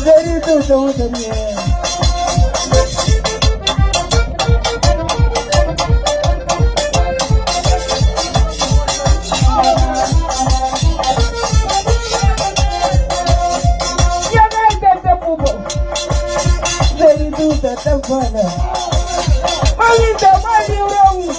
Dari tu tahu tadi. Tampana, malita mali orang.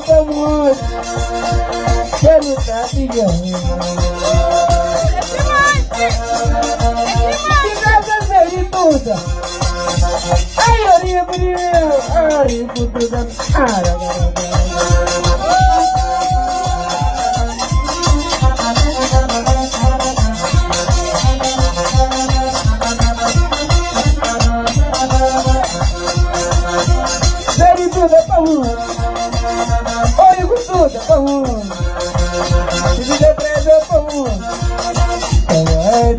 Vamos, quero estar brigando. Que tudo. Ai, olha por eu, ai, por tudo. Dari tudo para oi, gostosa, pão. Se me der preso, pão. Ai,